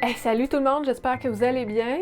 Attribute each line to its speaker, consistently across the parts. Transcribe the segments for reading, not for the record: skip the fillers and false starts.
Speaker 1: Hey, salut tout le monde, j'espère que vous allez bien.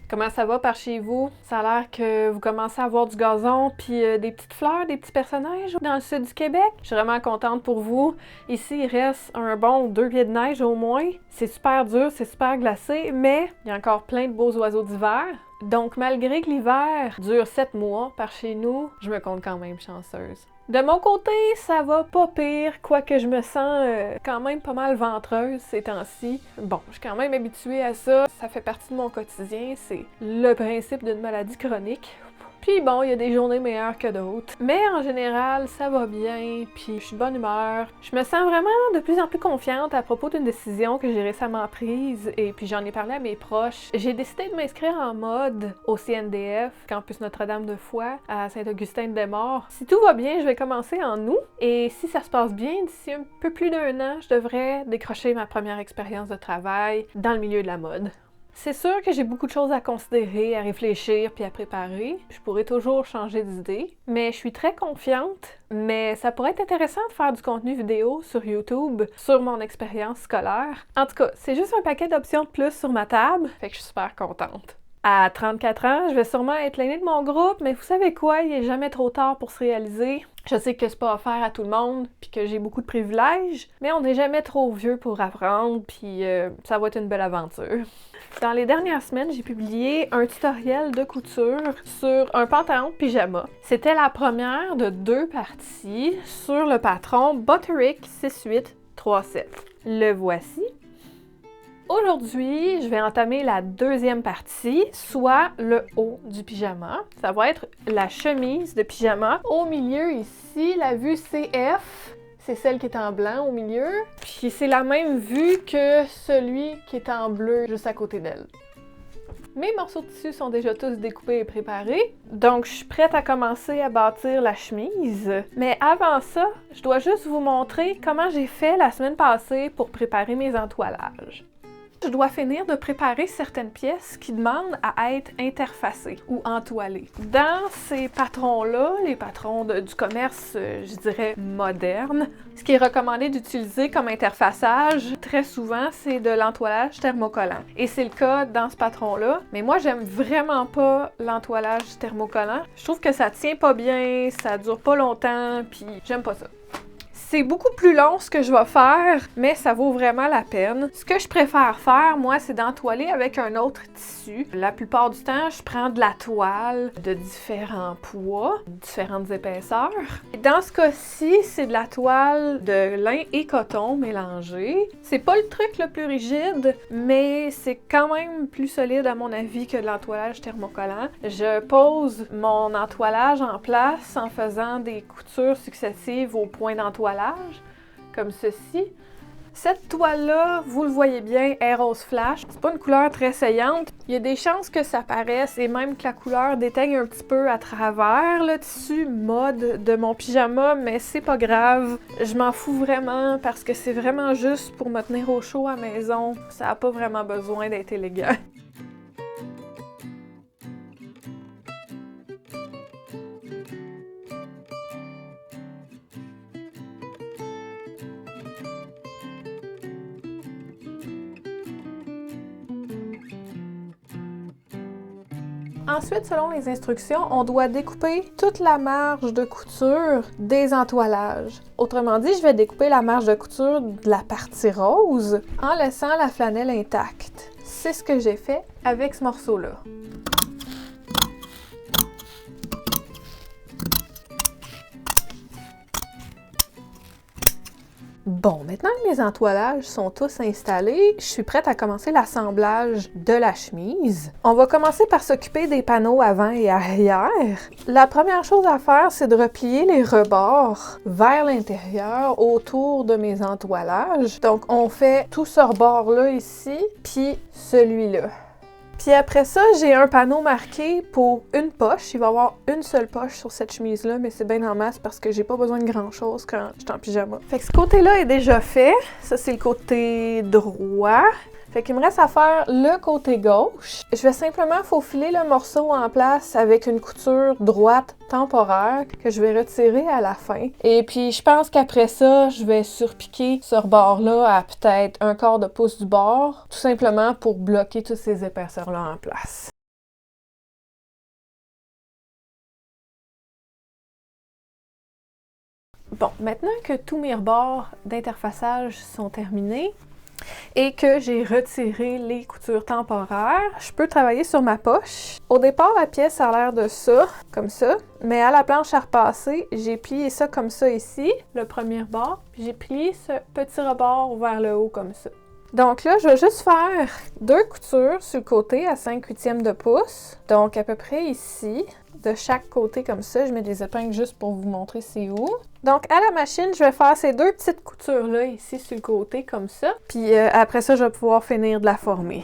Speaker 1: Comment ça va par chez vous? Ça a l'air que vous commencez à avoir du gazon puis des petites fleurs, des petits personnages dans le sud du Québec. Je suis vraiment contente pour vous. Ici, il reste un bon 2 pieds de neige au moins. C'est super dur, c'est super glacé, mais il y a encore plein de beaux oiseaux d'hiver. Donc, malgré que l'hiver dure 7 mois par chez nous, je me compte quand même chanceuse. De mon côté, ça va pas pire, quoique je me sens quand même pas mal ventreuse ces temps-ci. Bon, je suis quand même habituée à ça, ça fait partie de mon quotidien, c'est le principe d'une maladie chronique. Puis bon, il y a des journées meilleures que d'autres. Mais en général, ça va bien, puis je suis de bonne humeur. Je me sens vraiment de plus en plus confiante à propos d'une décision que j'ai récemment prise, et puis j'en ai parlé à mes proches. J'ai décidé de m'inscrire en mode au CNDF, Campus Notre-Dame-de-Foix, à Saint-Augustin-de-Desmaures. Si tout va bien, je vais commencer en août, et si ça se passe bien, d'ici un peu plus d'un an, je devrais décrocher ma première expérience de travail dans le milieu de la mode. C'est sûr que j'ai beaucoup de choses à considérer, à réfléchir puis à préparer. Je pourrais toujours changer d'idée, mais je suis très confiante. Mais ça pourrait être intéressant de faire du contenu vidéo sur YouTube sur mon expérience scolaire. En tout cas, c'est juste un paquet d'options de plus sur ma table, fait que je suis super contente. À 34 ans, je vais sûrement être l'aînée de mon groupe, mais vous savez quoi, il n'est jamais trop tard pour se réaliser. Je sais que c'est pas offert à tout le monde, puis que j'ai beaucoup de privilèges, mais on n'est jamais trop vieux pour apprendre, puis ça va être une belle aventure. Dans les dernières semaines, j'ai publié un tutoriel de couture sur un pantalon de pyjama. C'était la première de 2 parties sur le patron Butterick 6837. Le voici. Aujourd'hui, je vais entamer la deuxième partie, soit le haut du pyjama. Ça va être la chemise de pyjama. Au milieu ici, la vue CF. C'est celle qui est en blanc au milieu. Puis c'est la même vue que celui qui est en bleu juste à côté d'elle. Mes morceaux de tissu sont déjà tous découpés et préparés, donc je suis prête à commencer à bâtir la chemise. Mais avant ça, je dois juste vous montrer comment j'ai fait la semaine passée pour préparer mes entoilages. Je dois finir de préparer certaines pièces qui demandent à être interfacées ou entoilées. Dans ces patrons-là, les patrons du commerce, je dirais moderne, ce qui est recommandé d'utiliser comme interfaçage, très souvent, c'est de l'entoilage thermocollant. Et c'est le cas dans ce patron-là, mais moi, j'aime vraiment pas l'entoilage thermocollant. Je trouve que ça tient pas bien, ça dure pas longtemps, puis j'aime pas ça. C'est beaucoup plus long ce que je vais faire, mais ça vaut vraiment la peine. Ce que je préfère faire, moi, c'est d'entoiler avec un autre tissu. La plupart du temps, je prends de la toile de différents poids, différentes épaisseurs. Dans ce cas-ci, c'est de la toile de lin et coton mélangés. C'est pas le truc le plus rigide, mais c'est quand même plus solide à mon avis que de l'entoilage thermocollant. Je pose mon entoilage en place en faisant des coutures successives au point d'entoilage, comme ceci. Cette toile-là, vous le voyez bien, est rose flash. C'est pas une couleur très saillante. Il y a des chances que ça paraisse et même que la couleur déteigne un petit peu à travers le tissu mode de mon pyjama, mais c'est pas grave. Je m'en fous vraiment parce que c'est vraiment juste pour me tenir au chaud à la maison. Ça a pas vraiment besoin d'être élégant. Ensuite, selon les instructions, on doit découper toute la marge de couture des entoilages. Autrement dit, je vais découper la marge de couture de la partie rose en laissant la flanelle intacte. C'est ce que j'ai fait avec ce morceau-là. Bon, maintenant que mes entoilages sont tous installés, je suis prête à commencer l'assemblage de la chemise. On va commencer par s'occuper des panneaux avant et arrière. La première chose à faire, c'est de replier les rebords vers l'intérieur autour de mes entoilages. Donc, on fait tout ce rebord-là ici, puis celui-là. Puis après ça, j'ai un panneau marqué pour une poche. Il va y avoir une seule poche sur cette chemise-là, mais c'est bien en masse parce que j'ai pas besoin de grand-chose quand je suis en pyjama. Fait que ce côté-là est déjà fait. Ça, c'est le côté droit. Fait qu'il me reste à faire le côté gauche. Je vais simplement faufiler le morceau en place avec une couture droite temporaire que je vais retirer à la fin. Et puis, je pense qu'après ça, je vais surpiquer ce rebord-là à peut-être 1/4 de pouce du bord, tout simplement pour bloquer toutes ces épaisseurs-là en place. Bon, maintenant que tous mes rebords d'interfaçage sont terminés et que j'ai retiré les coutures temporaires, je peux travailler sur ma poche. Au départ, la pièce a l'air de ça, comme ça, mais à la planche à repasser, j'ai plié ça comme ça ici, le premier rebord, puis j'ai plié ce petit rebord vers le haut comme ça. Donc là, je vais juste faire 2 coutures sur le côté à 5/8 de pouce, donc à peu près ici, de chaque côté comme ça. Je mets des épingles juste pour vous montrer c'est où. Donc à la machine, je vais faire ces 2 petites coutures-là ici sur le côté comme ça, puis après ça, je vais pouvoir finir de la former.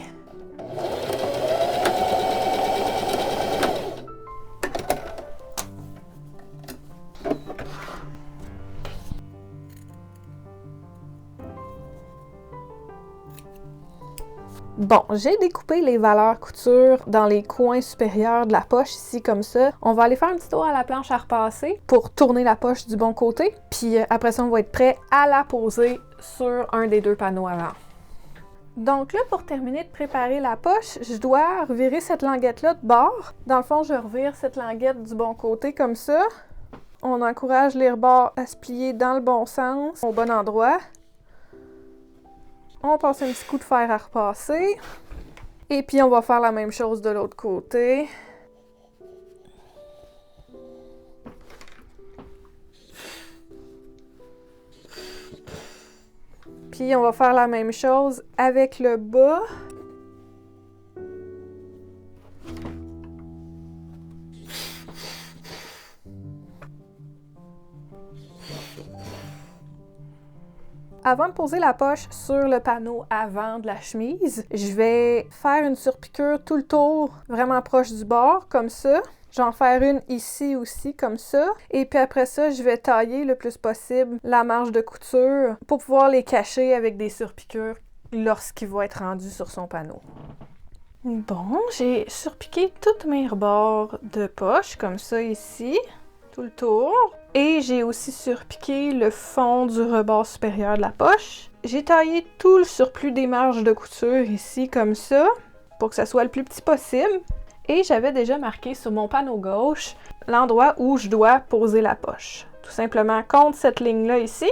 Speaker 1: Bon, j'ai découpé les valeurs couture dans les coins supérieurs de la poche, ici comme ça. On va aller faire un petit tour à la planche à repasser pour tourner la poche du bon côté. Puis après ça, on va être prêt à la poser sur un des 2 panneaux avant. Donc là, pour terminer de préparer la poche, je dois revirer cette languette-là de bord. Dans le fond, je revire cette languette du bon côté comme ça. On encourage les rebords à se plier dans le bon sens, au bon endroit. On passe un petit coup de fer à repasser. Et puis, on va faire la même chose de l'autre côté. Puis, on va faire la même chose avec le bas. Avant de poser la poche sur le panneau avant de la chemise, je vais faire une surpiqûre tout le tour, vraiment proche du bord, comme ça. Je vais en faire une ici aussi, comme ça. Et puis après ça, je vais tailler le plus possible la marge de couture pour pouvoir les cacher avec des surpiqûres lorsqu'il va être rendu sur son panneau. Bon, j'ai surpiqué tous mes rebords de poche, comme ça ici, tout le tour. Et j'ai aussi surpiqué le fond du rebord supérieur de la poche. J'ai taillé tout le surplus des marges de couture ici comme ça, pour que ça soit le plus petit possible. Et j'avais déjà marqué sur mon panneau gauche l'endroit où je dois poser la poche. Tout simplement contre cette ligne-là ici.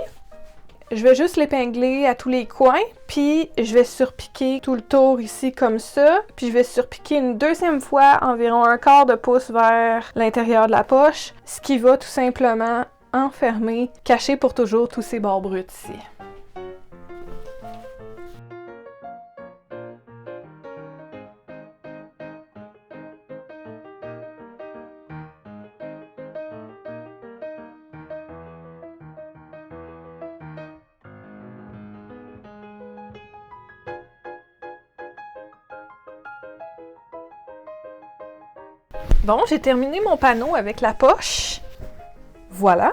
Speaker 1: Je vais juste l'épingler à tous les coins, puis je vais surpiquer tout le tour ici comme ça, puis je vais surpiquer une deuxième fois environ 1/4 de pouce vers l'intérieur de la poche, ce qui va tout simplement enfermer, cacher pour toujours tous ces bords bruts ici. Bon, j'ai terminé mon panneau avec la poche. Voilà.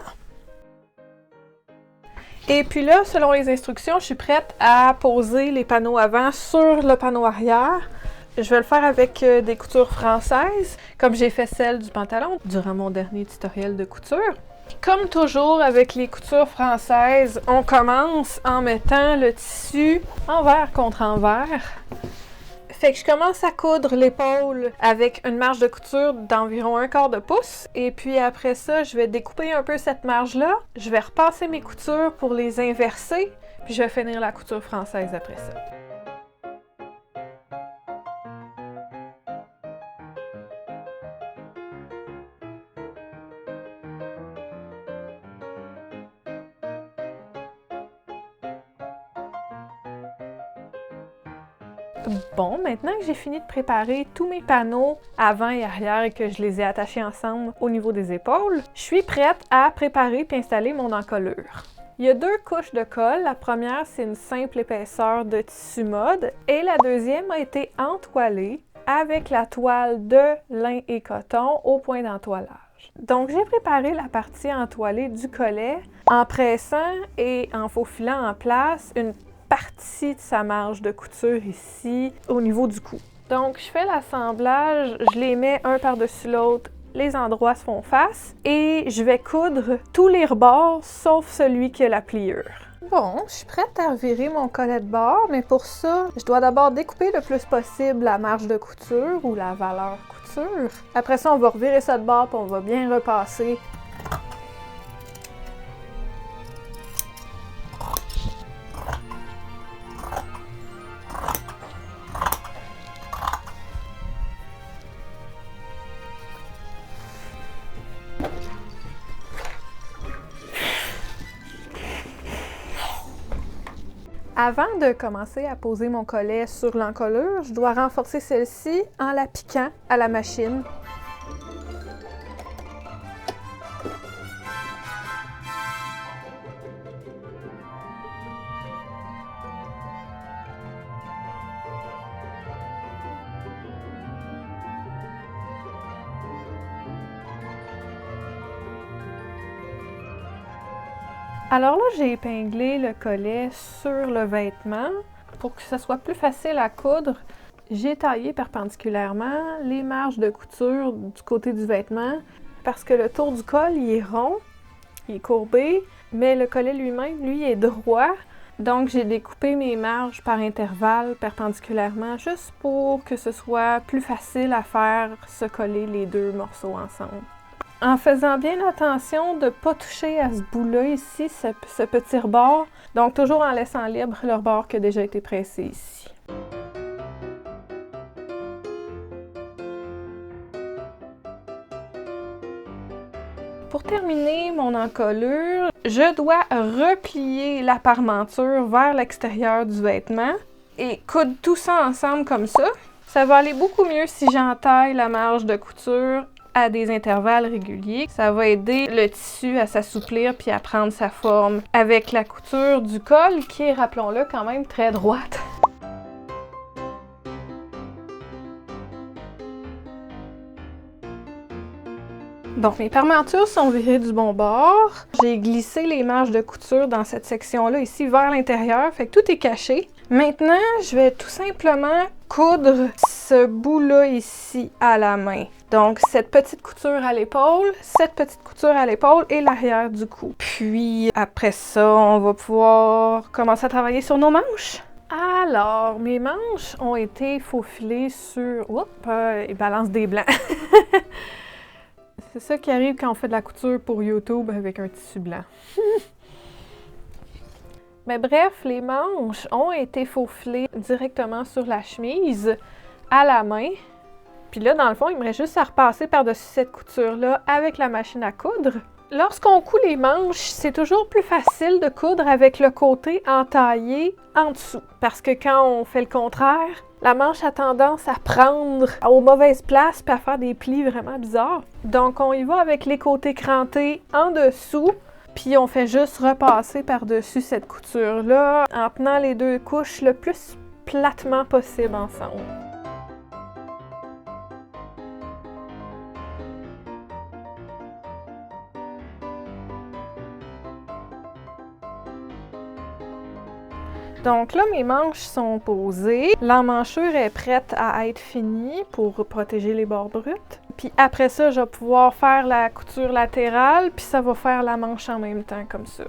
Speaker 1: Et puis là, selon les instructions, je suis prête à poser les panneaux avant sur le panneau arrière. Je vais le faire avec des coutures françaises, comme j'ai fait celle du pantalon durant mon dernier tutoriel de couture. Comme toujours avec les coutures françaises, on commence en mettant le tissu envers contre envers. Fait que je commence à coudre l'épaule avec une marge de couture d'environ 1/4 de pouce. Et puis après ça, je vais découper un peu cette marge-là. Je vais repasser mes coutures pour les inverser. Puis je vais finir la couture française après ça. Bon, maintenant que j'ai fini de préparer tous mes panneaux avant et arrière et que je les ai attachés ensemble au niveau des épaules, je suis prête à préparer et installer mon encolure. Il y a 2 couches de colle. La première, c'est une simple épaisseur de tissu mode et la deuxième a été entoilée avec la toile de lin et coton au point d'entoilage. Donc, j'ai préparé la partie entoilée du collet en pressant et en faufilant en place une partie de sa marge de couture ici, au niveau du cou. Donc, je fais l'assemblage, je les mets un par-dessus l'autre, les endroits se font face, et je vais coudre tous les rebords, sauf celui qui a la pliure. Bon, je suis prête à revirer mon collet de bord, mais pour ça, je dois d'abord découper le plus possible la marge de couture ou la valeur couture. Après ça, on va revirer ça de bord, puis on va bien repasser. Avant de commencer à poser mon collet sur l'encolure, je dois renforcer celle-ci en la piquant à la machine. Alors là, j'ai épinglé le collet sur le vêtement pour que ce soit plus facile à coudre. J'ai taillé perpendiculairement les marges de couture du côté du vêtement parce que le tour du col, il est rond, il est courbé, mais le collet lui-même, lui, est droit. Donc, j'ai découpé mes marges par intervalle perpendiculairement juste pour que ce soit plus facile à faire se coller les deux morceaux ensemble. En faisant bien attention de ne pas toucher à ce bout-là ici, ce petit rebord. Donc, toujours en laissant libre le rebord qui a déjà été pressé ici. Pour terminer mon encolure, je dois replier la parmenture vers l'extérieur du vêtement et coudre tout ça ensemble comme ça. Ça va aller beaucoup mieux si j'entaille la marge de couture à des intervalles réguliers. Ça va aider le tissu à s'assouplir puis à prendre sa forme avec la couture du col qui est, rappelons-le, quand même très droite. Donc, mes parmentures sont virées du bon bord. J'ai glissé les marges de couture dans cette section-là ici vers l'intérieur, fait que tout est caché. Maintenant, je vais tout simplement coudre ce bout-là ici à la main. Donc, cette petite couture à l'épaule, cette petite couture à l'épaule et l'arrière du cou. Puis, après ça, on va pouvoir commencer à travailler sur nos manches. Alors, mes manches ont été faufilées sur... Oups, ils balancent des blancs. C'est ça qui arrive quand on fait de la couture pour YouTube avec un tissu blanc. Mais bref, les manches ont été faufilées directement sur la chemise à la main. Puis là, dans le fond, il me reste juste à repasser par-dessus cette couture-là avec la machine à coudre. Lorsqu'on coud les manches, c'est toujours plus facile de coudre avec le côté entaillé en dessous. Parce que quand on fait le contraire, la manche a tendance à prendre aux mauvaises places et à faire des plis vraiment bizarres. Donc, on y va avec les côtés crantés en dessous. Puis on fait juste repasser par-dessus cette couture-là en tenant les deux couches le plus platement possible ensemble. Donc là, mes manches sont posées. L'emmanchure est prête à être finie pour protéger les bords bruts. Puis après ça, je vais pouvoir faire la couture latérale, puis ça va faire la manche en même temps, comme ça.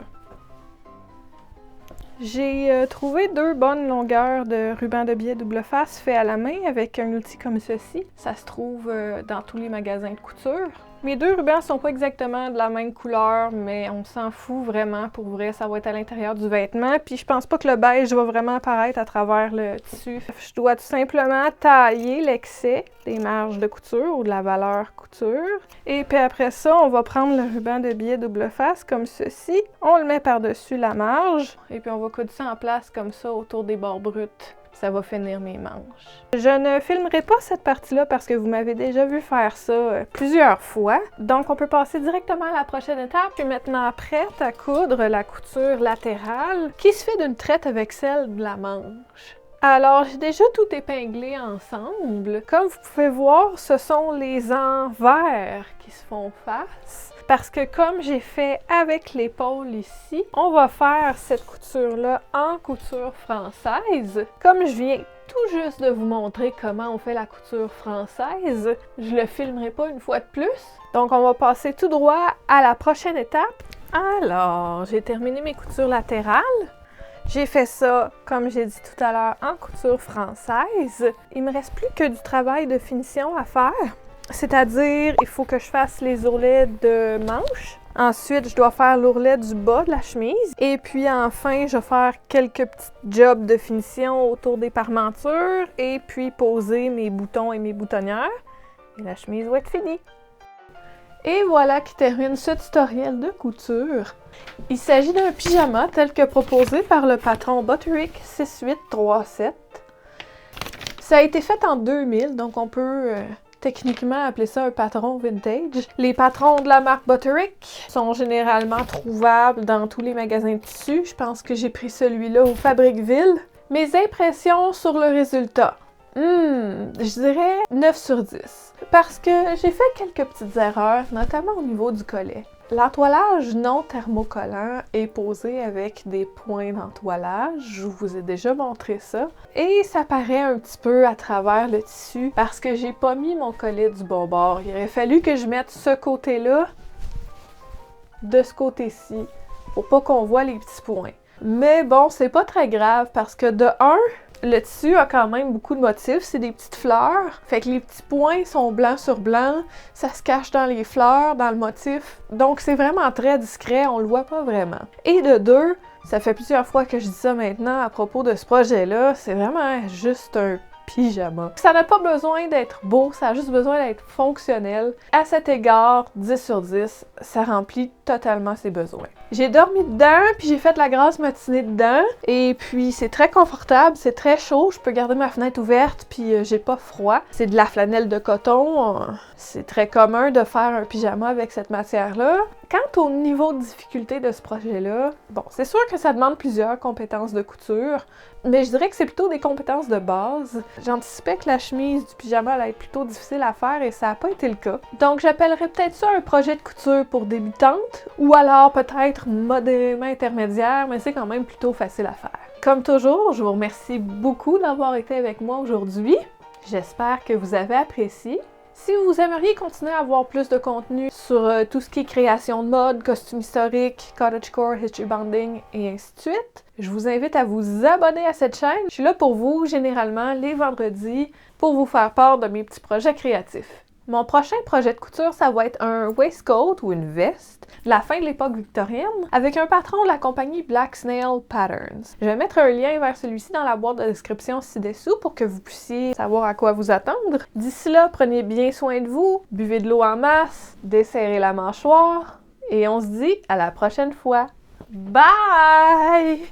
Speaker 1: J'ai trouvé 2 bonnes longueurs de ruban de biais double face fait à la main avec un outil comme ceci. Ça se trouve dans tous les magasins de couture. Mes 2 rubans sont pas exactement de la même couleur, mais on s'en fout vraiment. Pour vrai, ça va être à l'intérieur du vêtement. Puis je pense pas que le beige va vraiment apparaître à travers le tissu. Je dois tout simplement tailler l'excès des marges de couture ou de la valeur couture. Et puis après ça, on va prendre le ruban de biais double face comme ceci. On le met par-dessus la marge. Et puis on va coudre ça en place comme ça autour des bords bruts. Ça va finir mes manches. Je ne filmerai pas cette partie-là parce que vous m'avez déjà vu faire ça plusieurs fois. Donc, on peut passer directement à la prochaine étape. Je suis maintenant prête à coudre la couture latérale qui se fait d'une traite avec celle de la manche. Alors, j'ai déjà tout épinglé ensemble. Comme vous pouvez voir, ce sont les envers qui se font face. Parce que comme j'ai fait avec l'épaule ici, on va faire cette couture-là en couture française. Comme je viens tout juste de vous montrer comment on fait la couture française, je le filmerai pas une fois de plus. Donc, on va passer tout droit à la prochaine étape. Alors, j'ai terminé mes coutures latérales. J'ai fait ça, comme j'ai dit tout à l'heure, en couture française. Il me reste plus que du travail de finition à faire. C'est-à-dire, il faut que je fasse les ourlets de manches. Ensuite, je dois faire l'ourlet du bas de la chemise. Et puis enfin, je vais faire quelques petits jobs de finition autour des parmentures. Et puis poser mes boutons et mes boutonnières. Et la chemise va être finie. Et voilà qui termine ce tutoriel de couture. Il s'agit d'un pyjama tel que proposé par le patron Butterick 6837. Ça a été fait en 2000, donc on peut techniquement appeler ça un patron vintage. Les patrons de la marque Butterick sont généralement trouvables dans tous les magasins de tissus. Je pense que j'ai pris celui-là au Fabriqueville. Mes impressions sur le résultat. Je dirais 9 sur 10. Parce que j'ai fait quelques petites erreurs, notamment au niveau du collet. L'entoilage non thermocollant est posé avec des points d'entoilage. Je vous ai déjà montré ça. Et ça paraît un petit peu à travers le tissu parce que j'ai pas mis mon collet du bon bord. Il aurait fallu que je mette ce côté-là de ce côté-ci pour pas qu'on voit les petits points. Mais bon, c'est pas très grave parce que de un, le tissu a quand même beaucoup de motifs, c'est des petites fleurs. Fait que les petits points sont blancs sur blanc, ça se cache dans les fleurs, dans le motif. Donc c'est vraiment très discret, on le voit pas vraiment. Et de deux, ça fait plusieurs fois que je dis ça maintenant à propos de ce projet-là, c'est vraiment juste un pyjama. Ça n'a pas besoin d'être beau, ça a juste besoin d'être fonctionnel. À cet égard, 10 sur 10, ça remplit totalement ses besoins. J'ai dormi dedans, puis j'ai fait la grasse matinée dedans, et puis c'est très confortable, c'est très chaud, je peux garder ma fenêtre ouverte, puis j'ai pas froid. C'est de la flanelle de coton, c'est très commun de faire un pyjama avec cette matière-là. Quant au niveau de difficulté de ce projet-là, bon, c'est sûr que ça demande plusieurs compétences de couture, mais je dirais que c'est plutôt des compétences de base. J'anticipais que la chemise du pyjama allait être plutôt difficile à faire et ça n'a pas été le cas. Donc j'appellerais peut-être ça un projet de couture pour débutantes, ou alors peut-être modérément intermédiaire, mais c'est quand même plutôt facile à faire. Comme toujours, je vous remercie beaucoup d'avoir été avec moi aujourd'hui. J'espère que vous avez apprécié. Si vous aimeriez continuer à avoir plus de contenu sur tout ce qui est création de mode, costume historique, cottagecore, history bonding et ainsi de suite, je vous invite à vous abonner à cette chaîne. Je suis là pour vous, généralement, les vendredis, pour vous faire part de mes petits projets créatifs. Mon prochain projet de couture, ça va être un waistcoat ou une veste de la fin de l'époque victorienne avec un patron de la compagnie Black Snail Patterns. Je vais mettre un lien vers celui-ci dans la boîte de description ci-dessous pour que vous puissiez savoir à quoi vous attendre. D'ici là, prenez bien soin de vous, buvez de l'eau en masse, desserrez la mâchoire et on se dit à la prochaine fois. Bye!